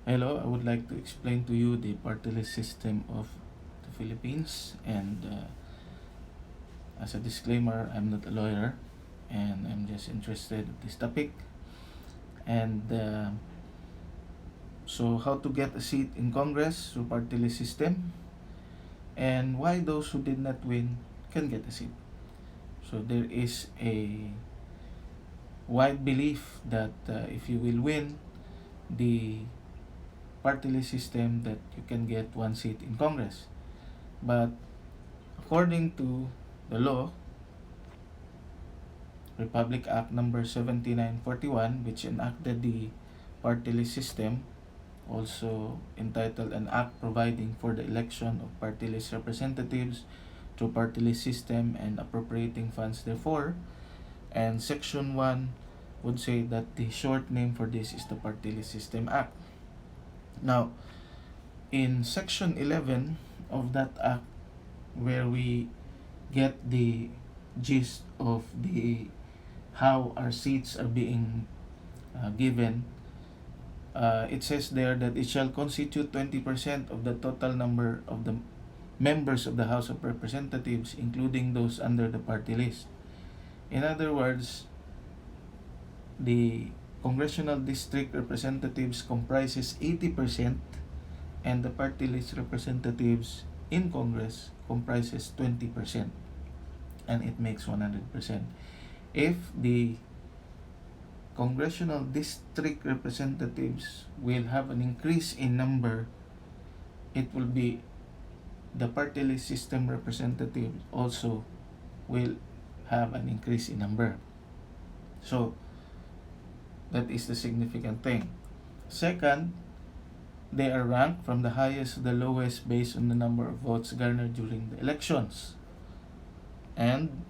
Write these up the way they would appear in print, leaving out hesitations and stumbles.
Hello, I would like to explain to you the party list system of the Philippines. And as a disclaimer, I'm not a lawyer and I'm just interested in this topic. And so, how to get a seat in Congress through party list system, and why those who did not win can get a seat. So, there is a wide belief that if you will win the party list system, that you can get one seat in Congress. But according to the law, Republic Act number 7941, which enacted the party list system, also entitled an act providing for the election of party list representatives through party list system and appropriating funds therefore. And Section 1 would say that the short name for this is the Party List System Act. Now, in Section 11 of that act, where we get the gist of the how our seats are being given, it says there that it shall constitute 20% of the total number of the members of the House of Representatives, including those under the party list. In other words, the congressional district representatives comprises 80% and the party list representatives in Congress comprises 20%, and it makes 100%. If the congressional district representatives will have an increase in number, it will be the party list system representatives also will have an increase in number. So that is the significant thing. Second, they are ranked from the highest to the lowest based on the number of votes garnered during the elections. And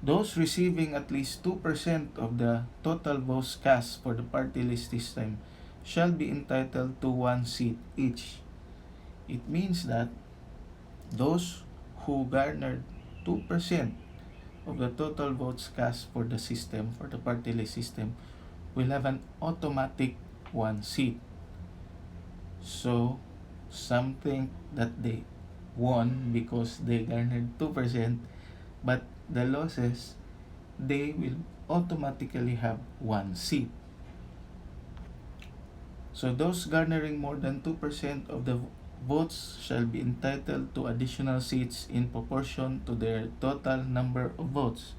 those receiving at least 2% of the total votes cast for the party list system shall be entitled to one seat each. It means that those who garnered 2% of the total votes cast for the system, for the party list system, will have an automatic one seat. So, something that they won because they garnered 2%, but the losses, they will automatically have one seat. So those garnering more than 2% of the votes shall be entitled to additional seats in proportion to their total number of votes.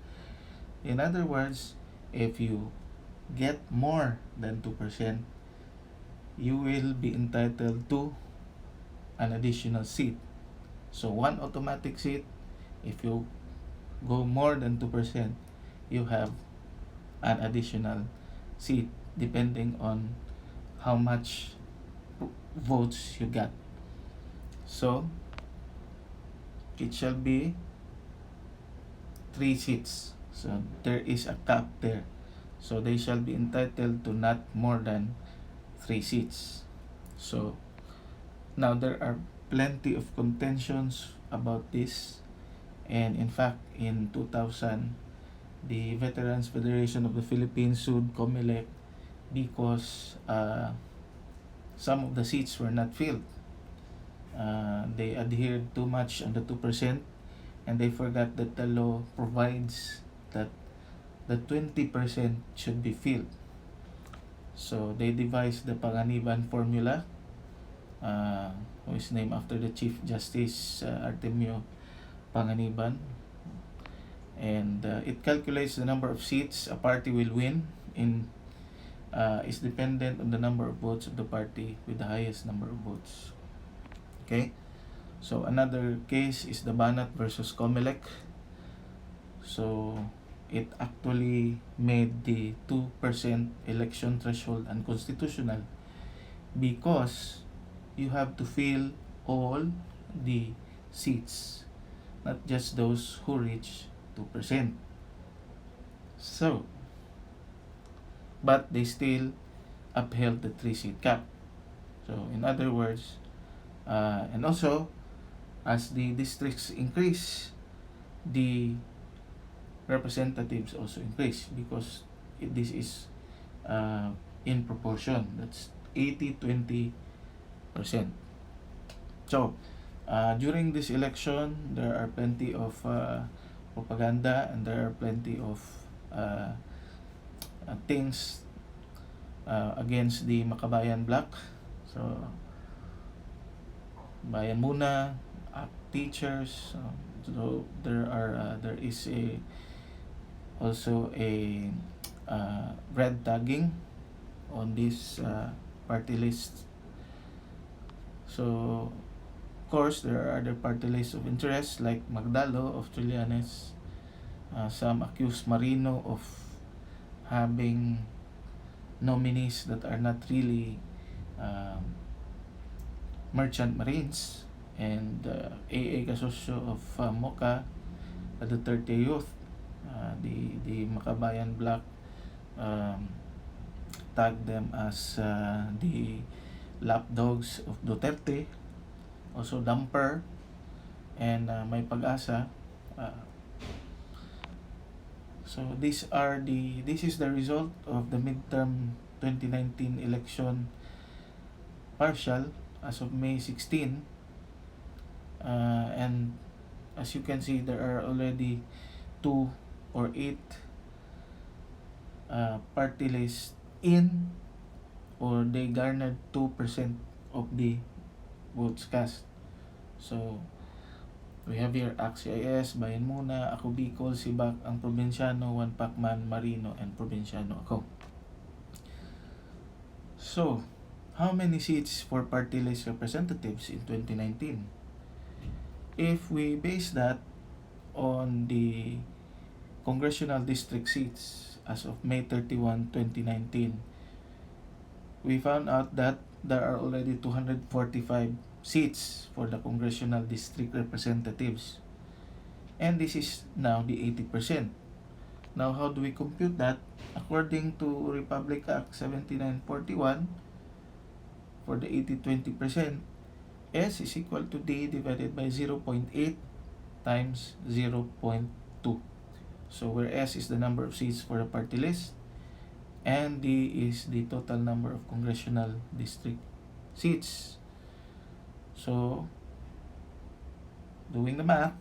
In other words, if you get more than 2%, you will be entitled to an additional seat. So one automatic seat. If you go more than 2%, you have an additional seat depending on how much votes you got. So it shall be 3 seats. So there is a cap there. So they shall be entitled to not more than 3 seats. So now there are plenty of contentions about this. And in fact, in 2000, the Veterans Federation of the Philippines sued COMELEC because some of the seats were not filled. They adhered too much on the 2%, and they forgot that the law provides that the 20% should be filled. So they devised the Panganiban formula, who is named after the Chief Justice Artemio Panganiban. And it calculates the number of seats a party will win is dependent on the number of votes of the party with the highest number of votes. Okay? So another case is the BANAT versus COMELEC. So it actually made the 2% election threshold unconstitutional because you have to fill all the seats, not just those who reach 2%. So, but they still upheld the 3-seat cap. So, in other words, and also, as the districts increase, the representatives also increase because this is in proportion. That's 80-20%. So, during this election, there are plenty of propaganda, and there are plenty of things against the Makabayan Black. So, Bayan Muna, teachers. So there is also a red tagging on this party list. So, of course, there are other party lists of interest like Magdalo of Trillanes. Some accuse Marino of having nominees that are not really merchant marines, and AA Casosyo of Moca, the Duterte Youth, the Makabayan Black tagged them as the lapdogs of Duterte, also Dumper, and May Pag-asa. So this is the result of the midterm 2019 election partial as of May 16, and as you can see, there are already 2 or 8 party lists in, or they garnered 2% of the votes cast. So we have here AXIS, Bayan Muna, Ako Bicol, Sibak, Ang Probinsyano, One Pacman, Marino, and Probinsyano Ako. So, how many seats for party list representatives in 2019? If we base that on the congressional district seats as of May 31, 2019, we found out that there are already 245 seats for the congressional district representatives. And this is now the 80%. Now, how do we compute that? According to Republic Act 7941, for the 80-20%, S is equal to D divided by 0.8 times 0.2. So where S is the number of seats for the party list, and D is the total number of congressional district seats. So, doing the math,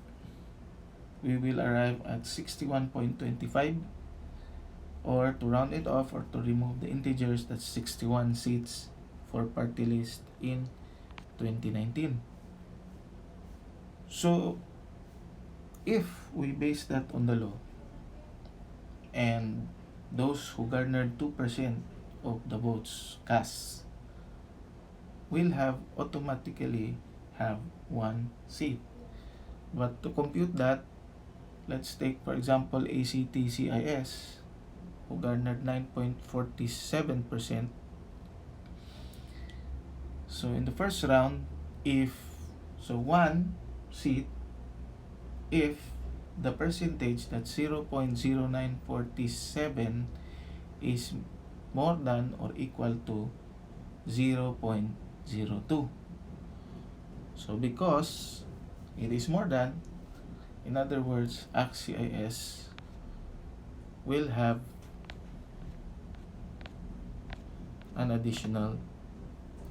we will arrive at 61.25, or to round it off or to remove the integers, that's 61 seats for party list in 2019. So, if we base that on the law, and those who garnered 2% of the votes cast will automatically have 1 seat. But to compute that, let's take for example ACT-CIS, who garnered 9.47%. So in the first round, so 1 seat, if the percentage, that's 0.0947, is more than or equal to 0.02. So because it is more than, in other words, ACT-CIS will have an additional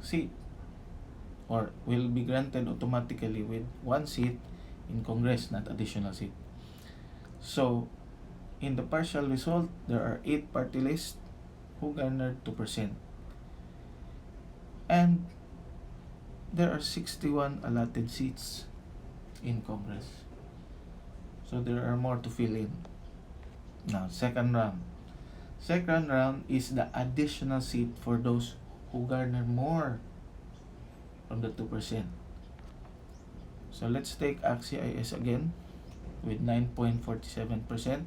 seat, or will be granted automatically with 1 seat in Congress, not additional seat. So, in the partial result, there are 8 party lists who garnered 2%. And there are 61 allotted seats in Congress. So, there are more to fill in. Now, second round. Second round is the additional seat for those who garner more from the 2%. So let's take ACT-CIS again with 9.47%.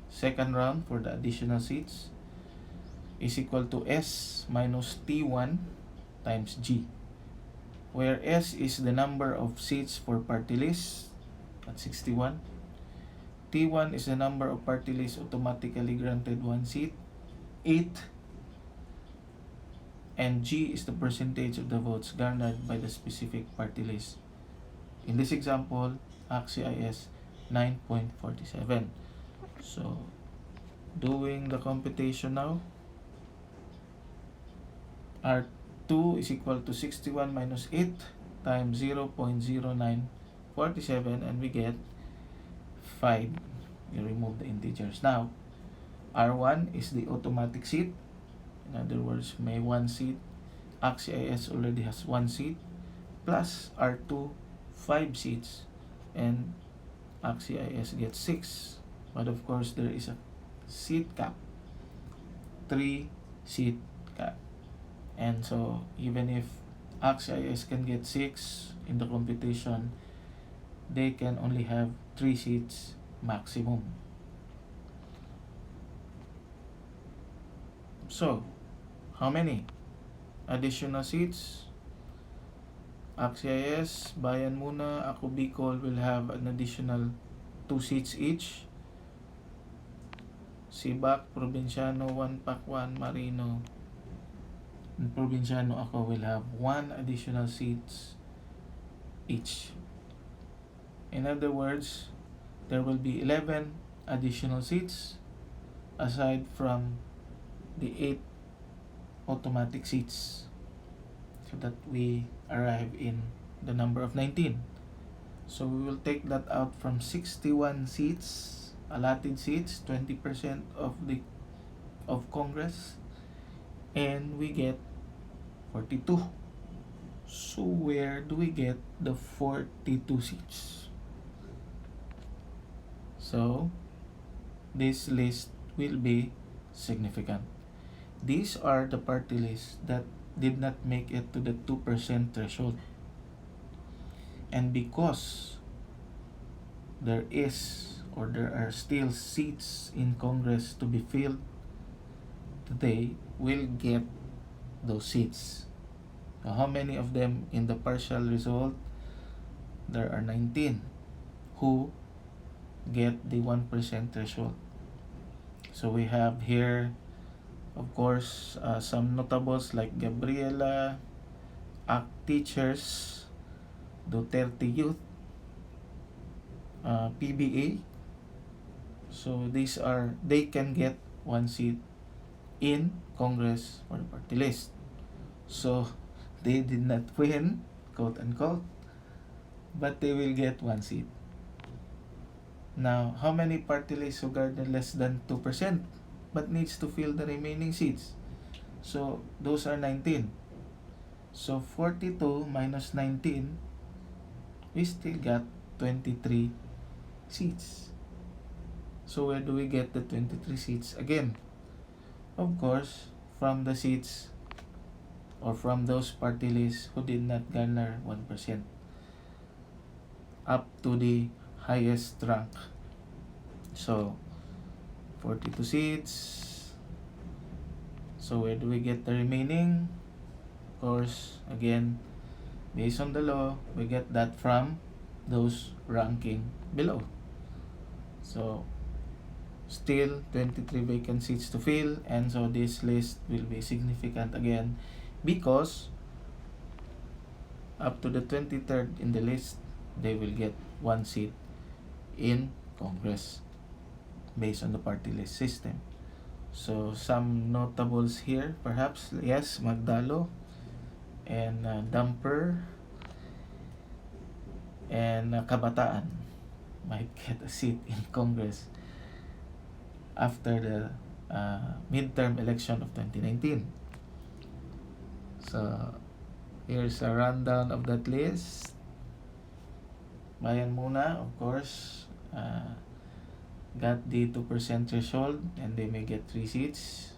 Second round for the additional seats is equal to S minus T1 times G, where S is the number of seats for party lists at 61. T1 is the number of party lists automatically granted 1 seat, 8. And G is the percentage of the votes garnered by the specific party list. In this example, ACT-CIS 9.47. So, doing the computation now, our 2 is equal to 61 minus 8 times 0.0947, and we get 5. You remove the integers. Now, R1 is the automatic seat. In other words, may 1 seat. AXIS already has 1 seat. Plus R2, 5 seats. And AXIS gets 6. But of course, there is a seat cap. 3 seat cap. And so, even if AXIS can get 6 in the computation, they can only have 3 seats maximum. So, how many additional seats? AXIS, Bayan muna, Ako Bicol will have an additional 2 seats each. Sibac, Provinciano, 1 Pakwan, Marino, and Provinciano Ako will have 1 additional seats each. In other words, there will be 11 additional seats aside from the 8 automatic seats, so that we arrive in the number of 19. So we will take that out from 61 seats, allotted seats, 20% of Congress, and we get 42. So where do we get the 42 seats? So this list will be significant. These are the party lists that did not make it to the 2% threshold. And because there are still seats in Congress to be filled, they will get those seats. Now, how many of them in the partial result? There are 19 who get the 1% threshold. So we have here, of course, some notables like Gabriela, ACT Teachers, Duterte Youth, PBA. So they can get 1 seat in Congress for the party list. So they did not win, quote unquote, but they will get 1 seat. Now, how many party lists who garner less than 2% but needs to fill the remaining seats? So those are 19. So 42 minus 19, we still got 23 seats. So where do we get the 23 seats? Again, of course, from the seats or from those party lists who did not garner 1% up to the highest rank. So 42 seats. So where do we get the remaining? Of course, again, based on the law, we get that from those ranking below. So still 23 vacant seats to fill, and so this list will be significant again, because up to the 23rd in the list, they will get 1 seat in Congress based on the party list system. So some notables here, perhaps, yes, Magdalo and Damper and Kabataan might get a seat in Congress after the midterm election of 2019. So here's a rundown of that list. Bayan muna, of course, got the 2% threshold and they may get 3 seats.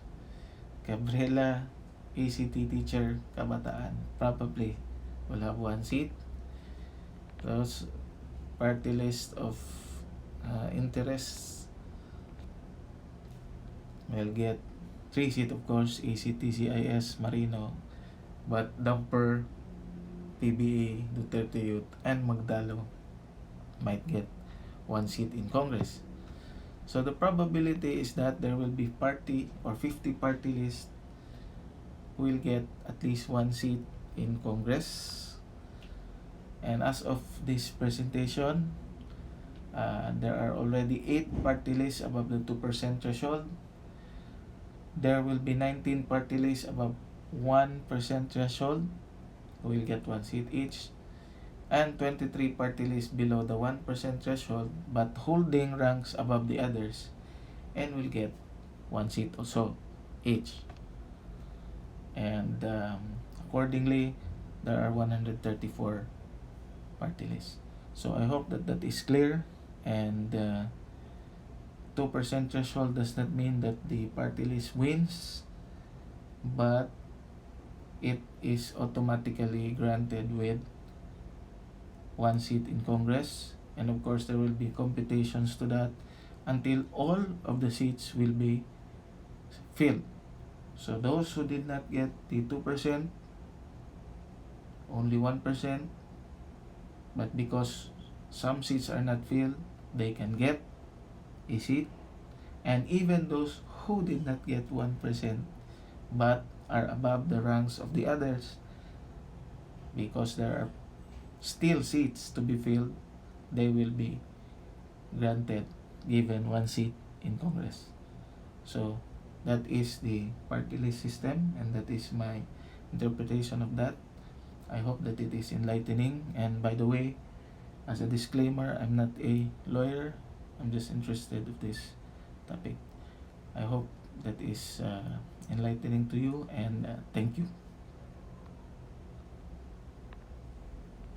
Gabriela, ACT Teacher, Kabataan probably will have 1 seat. Those party list of interests will get 3 seats, of course, ACT, CIS, Marino, but Damper, PBA, Duterte Youth, and Magdalo might get 1 seat in Congress. So the probability is that there will be 50 party lists who will get at least 1 seat in Congress. And as of this presentation, there are already 8 party lists above the 2% threshold. There will be 19 party lists above 1% threshold will get 1 seat each, and 23 party lists below the 1% threshold but holding ranks above the others and will get 1 seat also each. And accordingly, there are 134 party lists. So I hope that that is clear, and 2% threshold does not mean that the party list wins, but it is automatically granted with 1 seat in Congress, and of course there will be computations to that until all of the seats will be filled. So those who did not get the 2%, only 1%, but because some seats are not filled, they can get a seat. And even those who did not get 1% but are above the ranks of the others, because there are still seats to be filled, they will be granted, given 1 seat in Congress. So that is the party list system, and that is my interpretation of that. I hope that it is enlightening. And by the way, as a disclaimer, I'm not a lawyer. I'm just interested in this topic. I hope that is enlightening to you, and thank you.